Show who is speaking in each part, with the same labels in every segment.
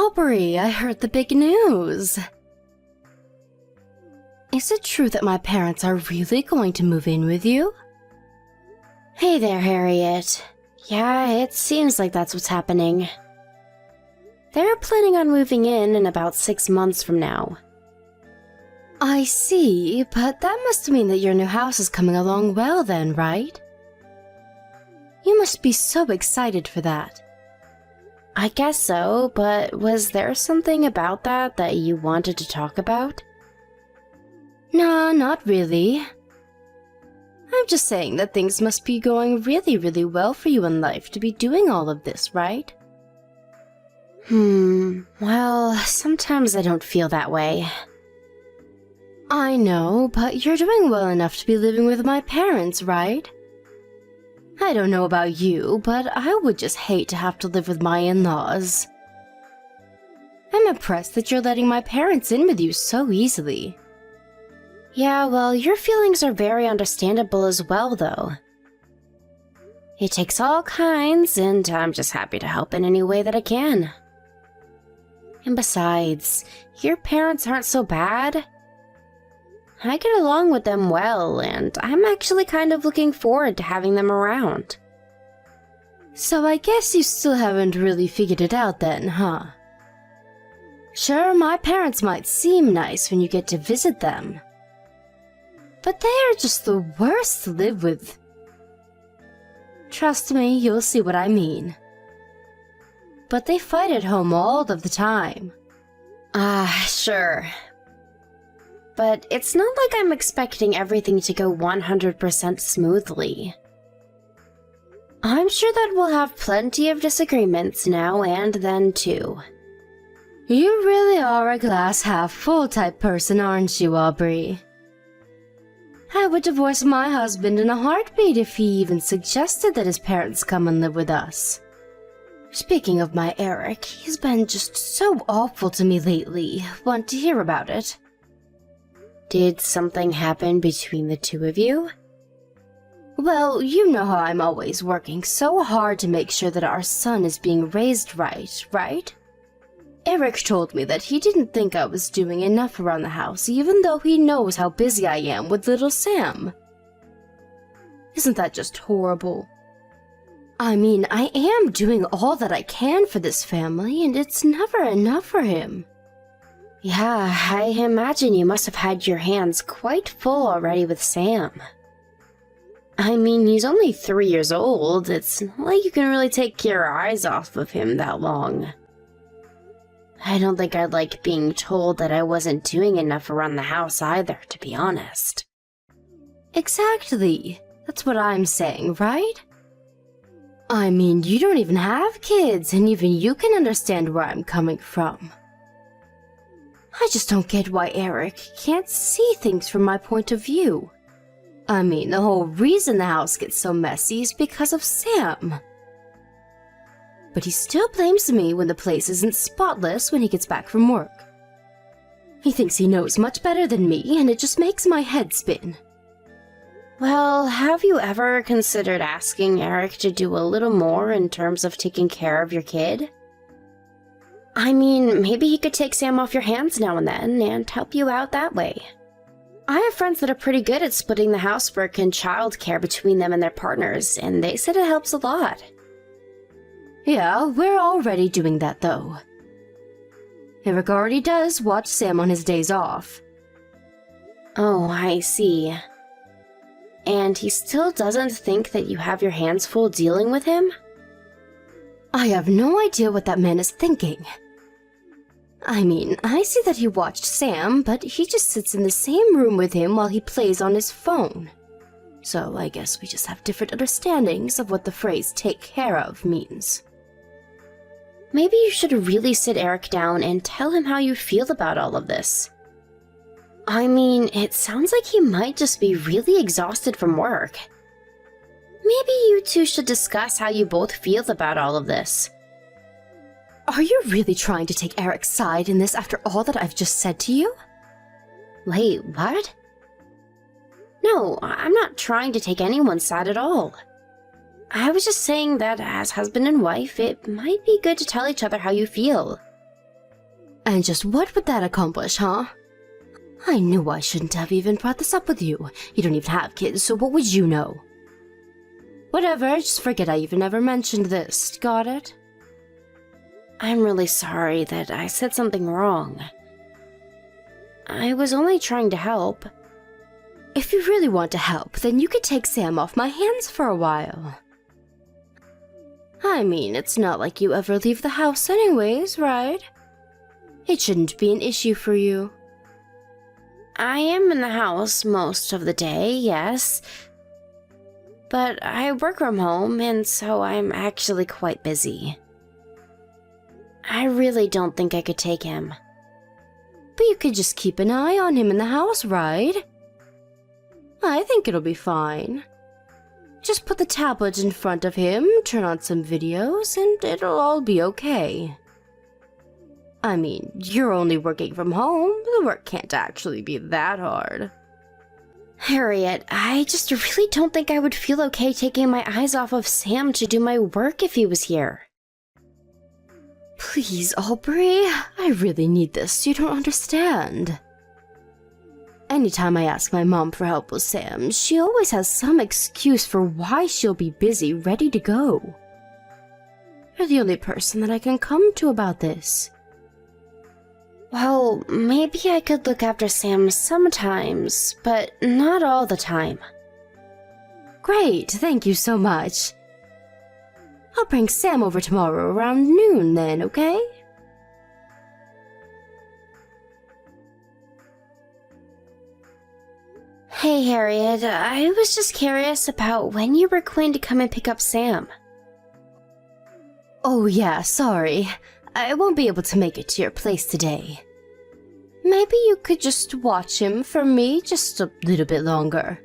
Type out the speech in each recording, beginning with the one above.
Speaker 1: Aubrey, I heard the big news. Is it true that my parents are really going to move in with you?
Speaker 2: Hey there, Harriet. Yeah, it seems like that's what's happening. They're planning on moving in about 6 months from now.
Speaker 1: I see, but that must mean that your new house is coming along well then, right? You must be so excited for that.
Speaker 2: I guess so, but was there something about that you wanted to talk about?
Speaker 1: Nah, not really. I'm just saying that things must be going really, really well for you in life to be doing all of this, right?
Speaker 2: Well, sometimes I don't feel that way.
Speaker 1: I know, but you're doing well enough to be living with my parents, right? I don't know about you, but I would just hate to have to live with my in-laws. I'm impressed that you're letting my parents in with you so easily.
Speaker 2: Yeah, well, your feelings are very understandable as well, though. It takes all kinds, and I'm just happy to help in any way that I can. And besides, your parents aren't so bad. I get along with them well, and I'm actually kind of looking forward to having them around.
Speaker 1: So I guess you still haven't really figured it out then, huh? Sure, my parents might seem nice when you get to visit them, but they are just the worst to live with. Trust me, you'll see what I mean. But they fight at home all of the time.
Speaker 2: Sure. But it's not like I'm expecting everything to go 100% smoothly. I'm sure that we'll have plenty of disagreements now and then, too.
Speaker 1: You really are a glass-half-full type person, aren't you, Aubrey? I would divorce my husband in a heartbeat if he even suggested that his parents come and live with us. Speaking of my Eric, he's been just so awful to me lately. Want to hear about it?
Speaker 2: Did something happen between the two of you?
Speaker 1: Well, you know how I'm always working so hard to make sure that our son is being raised right? Eric told me that he didn't think I was doing enough around the house, even though he knows how busy I am with little Sam. Isn't that just horrible? I mean, I am doing all that I can for this family, and it's never enough for him.
Speaker 2: Yeah, I imagine you must have had your hands quite full already with Sam. I mean, he's only 3 years old. It's not like you can really take your eyes off of him that long. I don't think I'd like being told that I wasn't doing enough around the house either, to be honest.
Speaker 1: Exactly. That's what I'm saying, right? I mean, you don't even have kids, and even you can understand where I'm coming from. I just don't get why Eric can't see things from my point of view. I mean, the whole reason the house gets so messy is because of Sam. But he still blames me when the place isn't spotless when he gets back from work. He thinks he knows much better than me, and it just makes my head spin.
Speaker 2: Well, have you ever considered asking Eric to do a little more in terms of taking care of your kid? I mean, maybe he could take Sam off your hands now and then and help you out that way. I have friends that are pretty good at splitting the housework and childcare between them and their partners, and they said it helps a lot.
Speaker 1: Yeah, we're already doing that, though. Eric already does watch Sam on his days off.
Speaker 2: Oh, I see. And he still doesn't think that you have your hands full dealing with him?
Speaker 1: I have no idea what that man is thinking. I mean, I see that he watched Sam, but he just sits in the same room with him while he plays on his phone. So I guess we just have different understandings of what the phrase "take care of" means.
Speaker 2: Maybe you should really sit Eric down and tell him how you feel about all of this. I mean, it sounds like he might just be really exhausted from work. Maybe you two should discuss how you both feel about all of this.
Speaker 1: Are you really trying to take Eric's side in this after all that I've just said to you?
Speaker 2: Wait, what? No, I'm not trying to take anyone's side at all. I was just saying that as husband and wife, it might be good to tell each other how you feel.
Speaker 1: And just what would that accomplish, huh? I knew I shouldn't have even brought this up with you. You don't even have kids, so what would you know? Whatever, just forget I even ever mentioned this. Got it?
Speaker 2: I'm really sorry that I said something wrong. I was only trying to help.
Speaker 1: If you really want to help, then you could take Sam off my hands for a while. I mean, it's not like you ever leave the house anyways, right? It shouldn't be an issue for you.
Speaker 2: I am in the house most of the day, yes. But I work from home, and so I'm actually quite busy. I really don't think I could take him.
Speaker 1: But you could just keep an eye on him in the house, right? I think it'll be fine. Just put the tablet in front of him, turn on some videos, and it'll all be okay. I mean, you're only working from home. The work can't actually be that hard.
Speaker 2: Harriet, I just really don't think I would feel okay taking my eyes off of Sam to do my work if he was here.
Speaker 1: Please, Aubrey, I really need this. You don't understand. Anytime I ask my mom for help with Sam, she always has some excuse for why she'll be busy, ready to go. You're the only person that I can come to about this.
Speaker 2: Well, maybe I could look after Sam sometimes, but not all the time.
Speaker 1: Great, thank you so much. I'll bring Sam over tomorrow around noon then, okay?
Speaker 2: Hey, Harriet, I was just curious about when you were going to come and pick up Sam.
Speaker 1: Oh yeah, sorry. I won't be able to make it to your place today. Maybe you could just watch him for me just a little bit longer.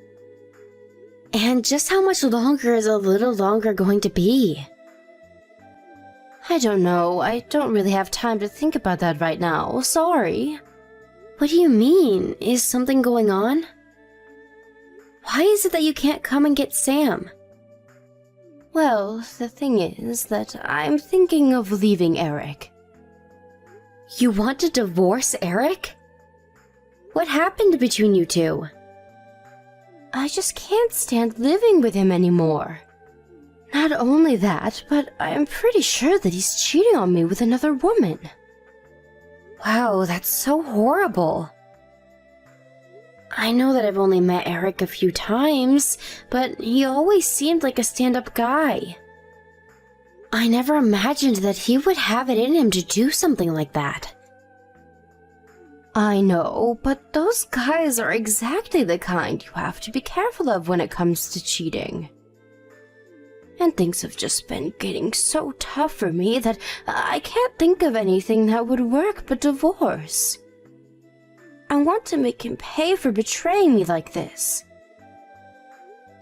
Speaker 2: And just how much longer is a little longer going to be?
Speaker 1: I don't know. I don't really have time to think about that right now. Sorry.
Speaker 2: What do you mean? Is something going on? Why is it that you can't come and get Sam?
Speaker 1: Well, the thing is that I'm thinking of leaving Eric.
Speaker 2: You want to divorce Eric? What happened between you two?
Speaker 1: I just can't stand living with him anymore. Not only that, but I'm pretty sure that he's cheating on me with another woman.
Speaker 2: Wow, that's so horrible. I know that I've only met Eric a few times, but he always seemed like a stand-up guy. I never imagined that he would have it in him to do something like that.
Speaker 1: I know, but those guys are exactly the kind you have to be careful of when it comes to cheating. And things have just been getting so tough for me that I can't think of anything that would work but divorce. I want to make him pay for betraying me like this.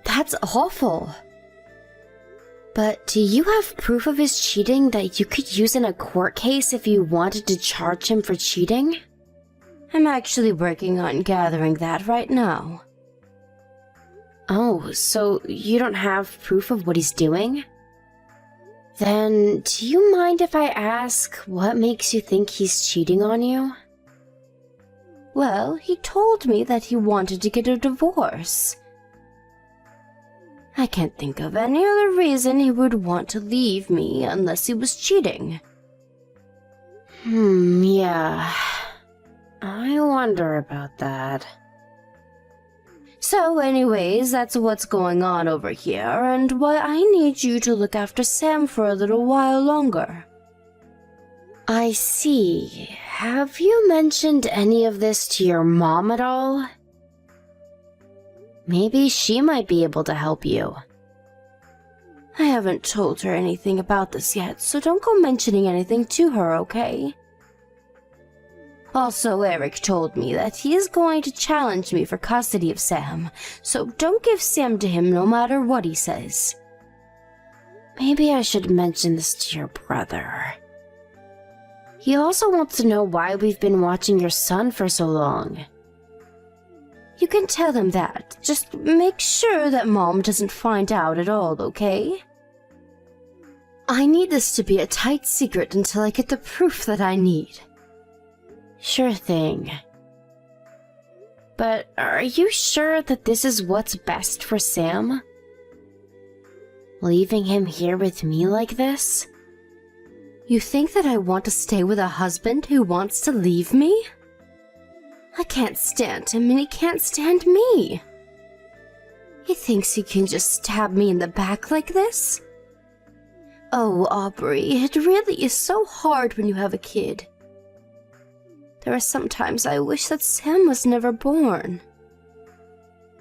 Speaker 2: That's awful. But do you have proof of his cheating that you could use in a court case if you wanted to charge him for cheating?
Speaker 1: I'm actually working on gathering that right now.
Speaker 2: Oh, so you don't have proof of what he's doing? Then, do you mind if I ask what makes you think he's cheating on you?
Speaker 1: Well, he told me that he wanted to get a divorce. I can't think of any other reason he would want to leave me unless he was cheating.
Speaker 2: Yeah. I wonder about that.
Speaker 1: So anyways, that's what's going on over here, and why I need you to look after Sam for a little while longer.
Speaker 2: I see. Have you mentioned any of this to your mom at all? Maybe she might be able to help you.
Speaker 1: I haven't told her anything about this yet, so don't go mentioning anything to her, okay? Also, Eric told me that he is going to challenge me for custody of Sam, so don't give Sam to him no matter what he says.
Speaker 2: Maybe I should mention this to your brother. He also wants to know why we've been watching your son for so long.
Speaker 1: You can tell him that. Just make sure that Mom doesn't find out at all, okay? I need this to be a tight secret until I get the proof that I need.
Speaker 2: Sure thing. But are you sure that this is what's best for Sam? Leaving him here with me like this?
Speaker 1: You think that I want to stay with a husband who wants to leave me? I can't stand him and he can't stand me. He thinks he can just stab me in the back like this? Oh, Aubrey, it really is so hard when you have a kid. There are some times I wish that Sam was never born.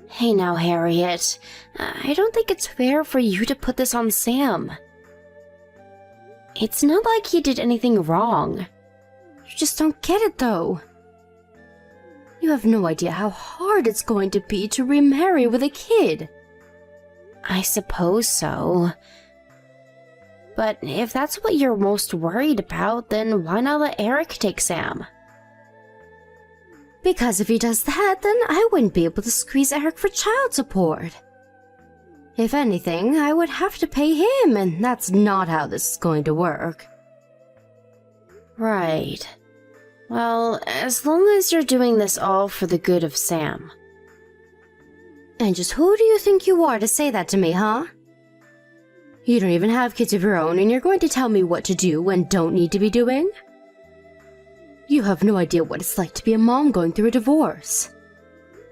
Speaker 2: Hey now, Harriet. I don't think it's fair for you to put this on Sam. It's not like he did anything wrong.
Speaker 1: You just don't get it, though. You have no idea how hard it's going to be to remarry with a kid.
Speaker 2: I suppose so. But if that's what you're most worried about, then why not let Eric take Sam?
Speaker 1: Because if he does that, then I wouldn't be able to squeeze Eric for child support. If anything, I would have to pay him, and that's not how this is going to work.
Speaker 2: Right. Well, as long as you're doing this all for the good of Sam.
Speaker 1: And just who do you think you are to say that to me, huh? You don't even have kids of your own, and you're going to tell me what to do and don't need to be doing? You have no idea what it's like to be a mom going through a divorce.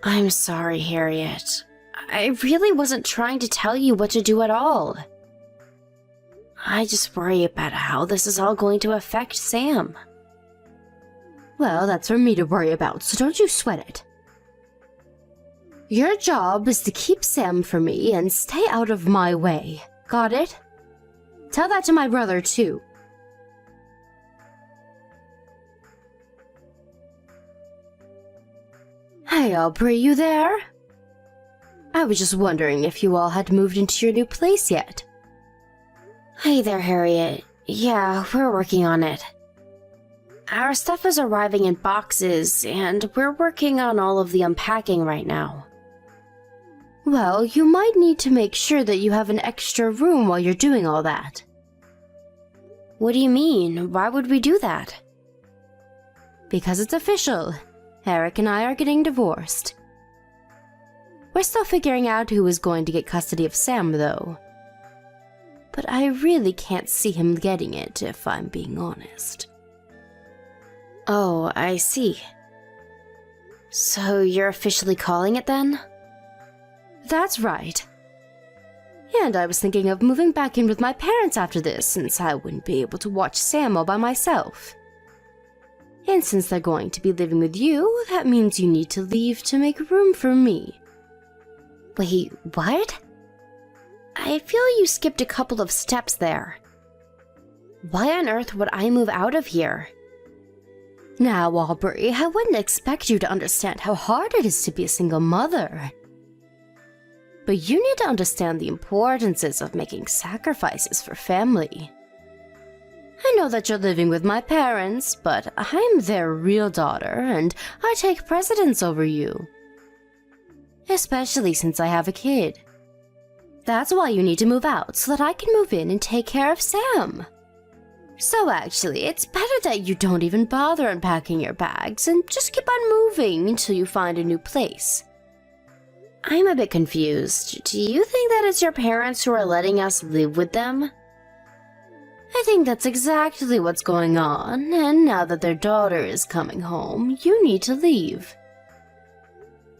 Speaker 2: I'm sorry, Harriet. I really wasn't trying to tell you what to do at all. I just worry about how this is all going to affect Sam.
Speaker 1: Well, that's for me to worry about, so don't you sweat it. Your job is to keep Sam for me and stay out of my way. Got it? Tell that to my brother, too. Hey, Aubrey, you there? I was just wondering if you all had moved into your new place yet.
Speaker 2: Hey there, Harriet. Yeah, we're working on it. Our stuff is arriving in boxes, and we're working on all of the unpacking right now.
Speaker 1: Well, you might need to make sure that you have an extra room while you're doing all that.
Speaker 2: What do you mean? Why would we do that?
Speaker 1: Because it's official. Eric and I are getting divorced. We're still figuring out who is going to get custody of Sam, though. But I really can't see him getting it, if I'm being honest.
Speaker 2: Oh, I see. So you're officially calling it then?
Speaker 1: That's right. And I was thinking of moving back in with my parents after this, since I wouldn't be able to watch Sam all by myself. And since they're going to be living with you, that means you need to leave to make room for me.
Speaker 2: Wait, what? I feel you skipped a couple of steps there. Why on earth would I move out of here?
Speaker 1: Now, Aubrey, I wouldn't expect you to understand how hard it is to be a single mother. But you need to understand the importances of making sacrifices for family. I know that you're living with my parents, but I'm their real daughter, and I take precedence over you. Especially since I have a kid. That's why you need to move out, so that I can move in and take care of Sam. So actually, it's better that you don't even bother unpacking your bags and just keep on moving until you find a new place.
Speaker 2: I'm a bit confused. Do you think that it's your parents who are letting us live with them?
Speaker 1: I think that's exactly what's going on, and now that their daughter is coming home, you need to leave.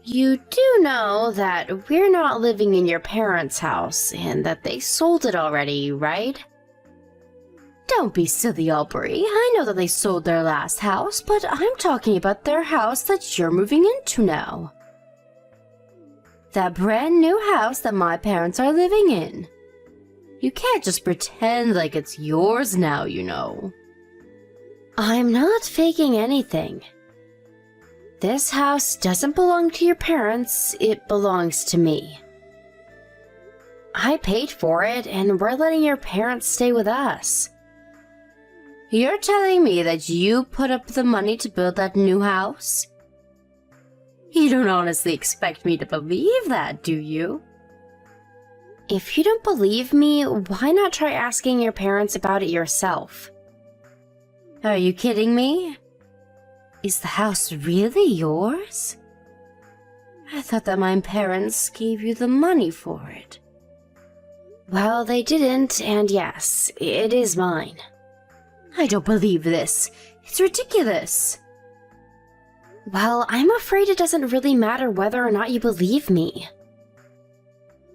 Speaker 2: You do know that we're not living in your parents' house and that they sold it already, right?
Speaker 1: Don't be silly, Aubrey. I know that they sold their last house, but I'm talking about their house that you're moving into now. That brand new house that my parents are living in. You can't just pretend like it's yours now, you know.
Speaker 2: I'm not faking anything. This house doesn't belong to your parents, it belongs to me. I paid for it, and we're letting your parents stay with us.
Speaker 1: You're telling me that you put up the money to build that new house? You don't honestly expect me to believe that, do you?
Speaker 2: If you don't believe me, why not try asking your parents about it yourself?
Speaker 1: Are you kidding me? Is the house really yours? I thought that my parents gave you the money for it.
Speaker 2: Well, they didn't, and yes, it is mine.
Speaker 1: I don't believe this. It's ridiculous.
Speaker 2: Well, I'm afraid it doesn't really matter whether or not you believe me.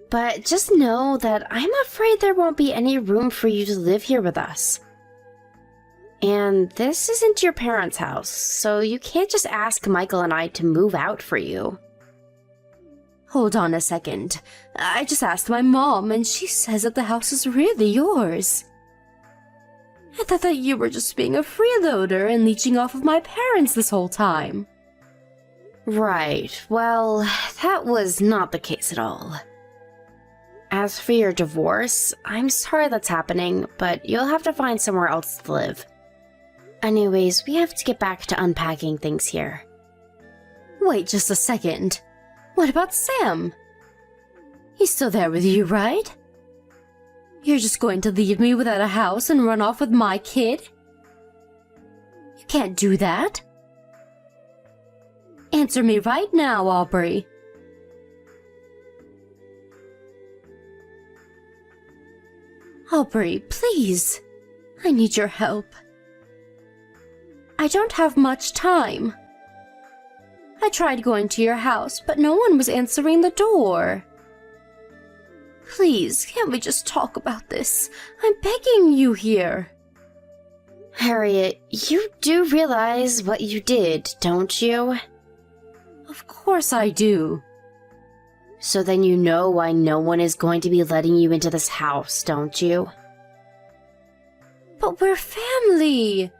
Speaker 2: But just know that I'm afraid there won't be any room for you to live here with us. And this isn't your parents' house, so you can't just ask Michael and I to move out for you.
Speaker 1: Hold on a second. I just asked my mom, and she says that the house is really yours. I thought that you were just being a freeloader and leeching off of my parents this whole time.
Speaker 2: Right, well, that was not the case at all. As for your divorce, I'm sorry that's happening, but you'll have to find somewhere else to live. Anyways, we have to get back to unpacking things here.
Speaker 1: Wait just a second. What about Sam? He's still there with you, right? You're just going to leave me without a house and run off with my kid? You can't do that. Answer me right now, Aubrey. Aubrey, please. I need your help. I don't have much time. I tried going to your house, but no one was answering the door. Please, can't we just talk about this? I'm begging you here.
Speaker 2: Harriet, you do realize what you did, don't you?
Speaker 1: Of course I do.
Speaker 2: So then you know why no one is going to be letting you into this house, don't you?
Speaker 1: But we're family.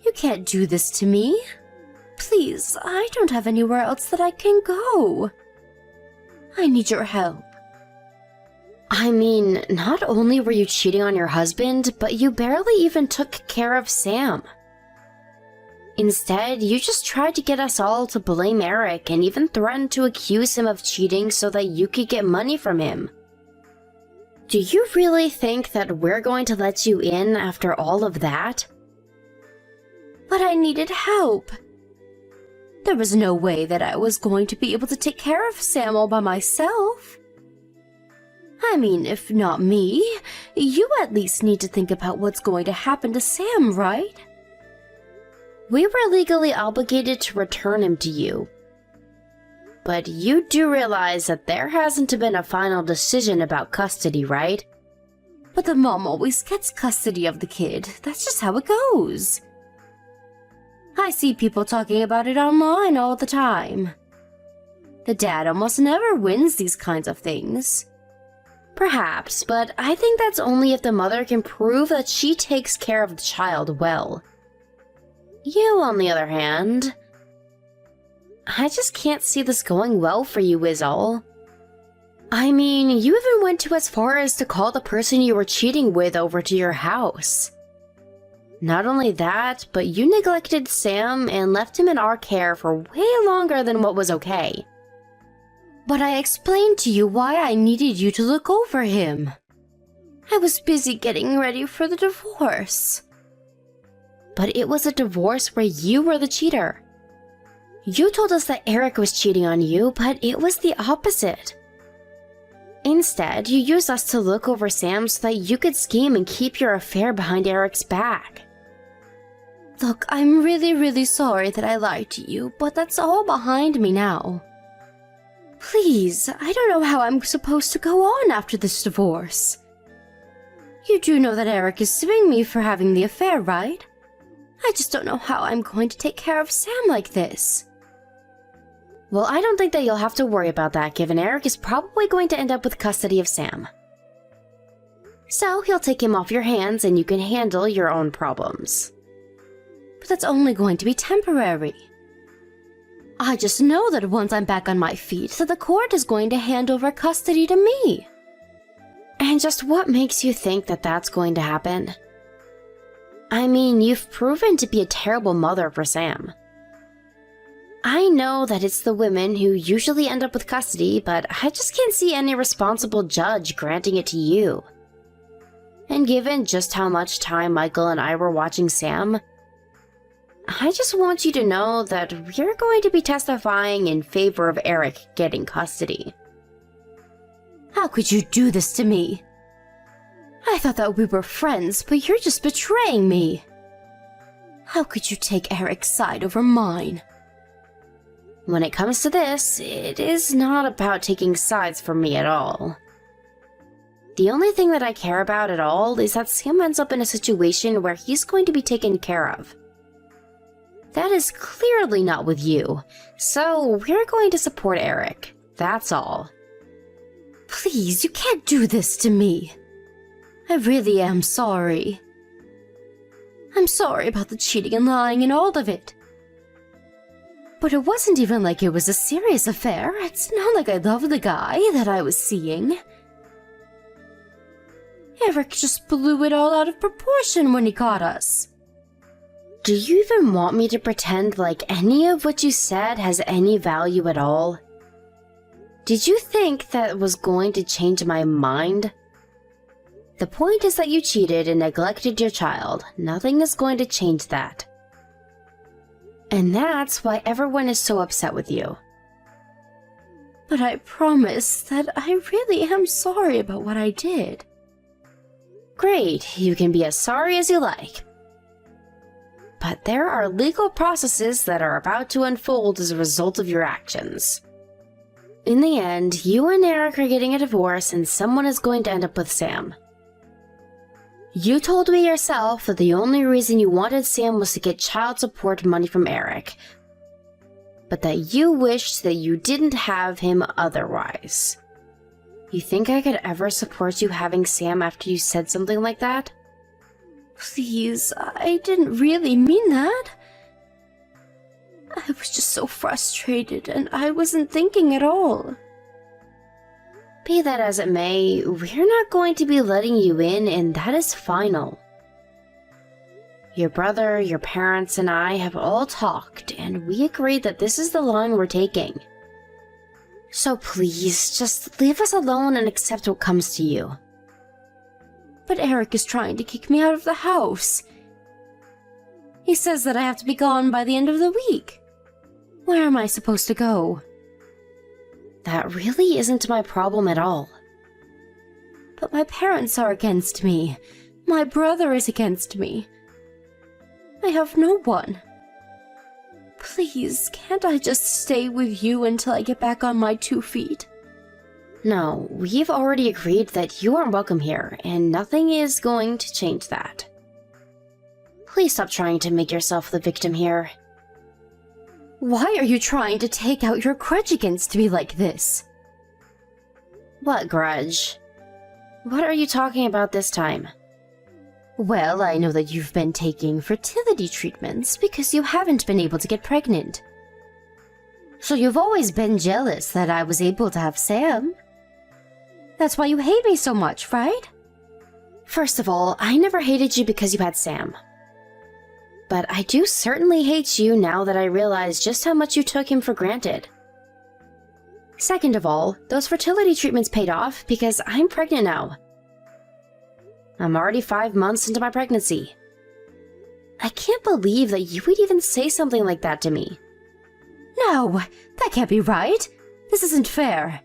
Speaker 1: You can't do this to me. Please, I don't have anywhere else that I can go. I need your help.
Speaker 2: I mean, not only were you cheating on your husband, but you barely even took care of Sam. Instead, you just tried to get us all to blame Eric and even threatened to accuse him of cheating so that you could get money from him. Do you really think that we're going to let you in after all of that?
Speaker 1: But I needed help. There was no way that I was going to be able to take care of Sam all by myself. I mean, if not me, you at least need to think about what's going to happen to Sam, right?
Speaker 2: We were legally obligated to return him to you. But you do realize that there hasn't been a final decision about custody, right?
Speaker 1: But the mom always gets custody of the kid. That's just how it goes. I see people talking about it online all the time. The dad almost never wins these kinds of things.
Speaker 2: Perhaps, but I think that's only if the mother can prove that she takes care of the child well. You, on the other hand, I just can't see this going well for you, is all. I mean, you even went to as far as to call the person you were cheating with over to your house. Not only that, but you neglected Sam and left him in our care for way longer than what was okay.
Speaker 1: But I explained to you why I needed you to look over him. I was busy getting ready for the divorce.
Speaker 2: But it was a divorce where you were the cheater. You told us that Eric was cheating on you, but it was the opposite. Instead, you used us to look over Sam so that you could scheme and keep your affair behind Eric's back.
Speaker 1: Look, I'm really sorry that I lied to you, but that's all behind me now. Please, I don't know how I'm supposed to go on after this divorce. You do know that Eric is suing me for having the affair, right? I just don't know how I'm going to take care of Sam like this.
Speaker 2: Well, I don't think that you'll have to worry about that, given Eric is probably going to end up with custody of Sam. So he'll take him off your hands and you can handle your own problems.
Speaker 1: But that's only going to be temporary. I just know that once I'm back on my feet, that the court is going to hand over custody to me.
Speaker 2: And just what makes you think that that's going to happen? I mean, you've proven to be a terrible mother for Sam. I know that it's the women who usually end up with custody, but I just can't see any responsible judge granting it to you. And given just how much time Michael and I were watching Sam, I just want you to know that we're going to be testifying in favor of Eric getting custody.
Speaker 1: How could you do this to me? I thought that we were friends, but you're just betraying me. How could you take Eric's side over mine?
Speaker 2: When it comes to this, it is not about taking sides for me at all. The only thing that I care about at all is that Sam ends up in a situation where he's going to be taken care of. That is clearly not with you, so we're going to support Eric. That's all.
Speaker 1: Please, you can't do this to me. I really am sorry. I'm sorry about the cheating and lying and all of it. But it wasn't even like it was a serious affair. It's not like I loved the guy that I was seeing. Eric just blew it all out of proportion when he caught us.
Speaker 2: Do you even want me to pretend like any of what you said has any value at all? Did you think that was going to change my mind? The point is that you cheated and neglected your child. Nothing is going to change that. And that's why everyone is so upset with you.
Speaker 1: But I promise that I really am sorry about what I did.
Speaker 2: Great, you can be as sorry as you like. But there are legal processes that are about to unfold as a result of your actions. In the end, you and Eric are getting a divorce and someone is going to end up with Sam. You told me yourself that the only reason you wanted Sam was to get child support money from Eric, but that you wished that you didn't have him otherwise. You think I could ever support you having Sam after you said something like that?
Speaker 1: Please, I didn't really mean that. I was just so frustrated and I wasn't thinking at all.
Speaker 2: Be that as it may, we're not going to be letting you in, and that is final. Your brother, your parents, and I have all talked, and we agreed that this is the line we're taking. So please, just leave us alone and accept what comes to you.
Speaker 1: But Eric is trying to kick me out of the house. He says that I have to be gone by the end of the week. Where am I supposed to go?
Speaker 2: That really isn't my problem at all.
Speaker 1: But my parents are against me. My brother is against me. I have no one. Please, can't I just stay with you until I get back on my 2 feet?
Speaker 2: No, we've already agreed that you aren't welcome here, and nothing is going to change that. Please stop trying to make yourself the victim here.
Speaker 1: Why are you trying to take out your grudge against me like this?
Speaker 2: What grudge? What are you talking about this time?
Speaker 1: Well, I know that you've been taking fertility treatments because you haven't been able to get pregnant. So you've always been jealous that I was able to have Sam. That's why you hate me so much, right?
Speaker 2: First of all, I never hated you because you had Sam. But I do certainly hate you now that I realize just how much you took him for granted. Second of all, those fertility treatments paid off because I'm pregnant now. I'm already 5 months into my pregnancy. I can't believe that you would even say something like that to me.
Speaker 1: No, that can't be right. This isn't fair.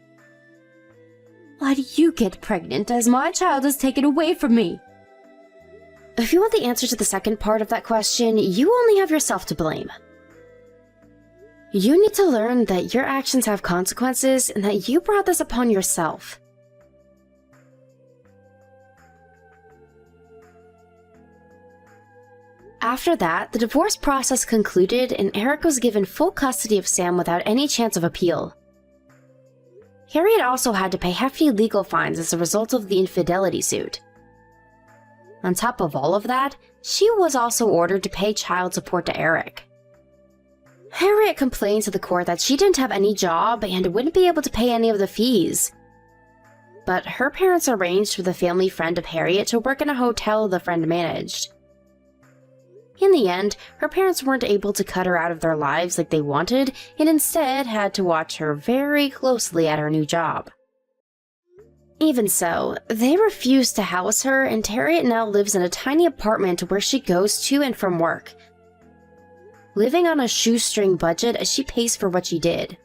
Speaker 1: Why do you get pregnant as my child is taken away from me?
Speaker 2: If you want the answer to the second part of that question, you only have yourself to blame. You need to learn that your actions have consequences and that you brought this upon yourself. After that, the divorce process concluded and Eric was given full custody of Sam without any chance of appeal. Harriet also had to pay hefty legal fines as a result of the infidelity suit. On top of all of that, she was also ordered to pay child support to Eric. Harriet complained to the court that she didn't have any job and wouldn't be able to pay any of the fees. But her parents arranged for the family friend of Harriet to work in a hotel the friend managed. In the end, her parents weren't able to cut her out of their lives like they wanted and instead had to watch her very closely at her new job. Even so, they refused to house her, and Harriet now lives in a tiny apartment where she goes to and from work. Living on a shoestring budget, she pays for what she did.